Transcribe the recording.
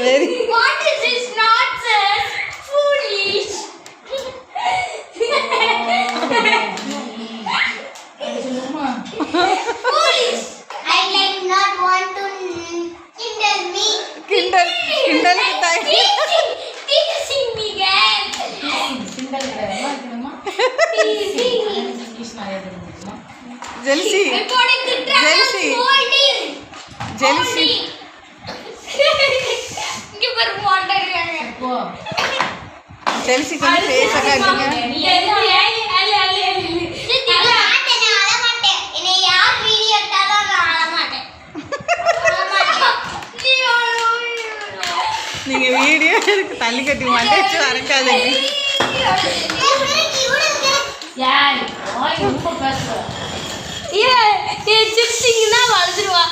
Very. What is this nonsense? Foolish. Foolish. I like not want to kindle me. Kindle kita. Teasing me, girl. Teasing me. Jealousy. Jealousy. Jealousy. Give her water. Jealousy को face करनी है. நீங்க video எனக்கு தள்ளி கட்டி மாட்டேச்சு வரக்காதீங்க. யார் ஓய் ரொம்ப பேசுற ஏ சிப்சிங்னா வளந்துருவா.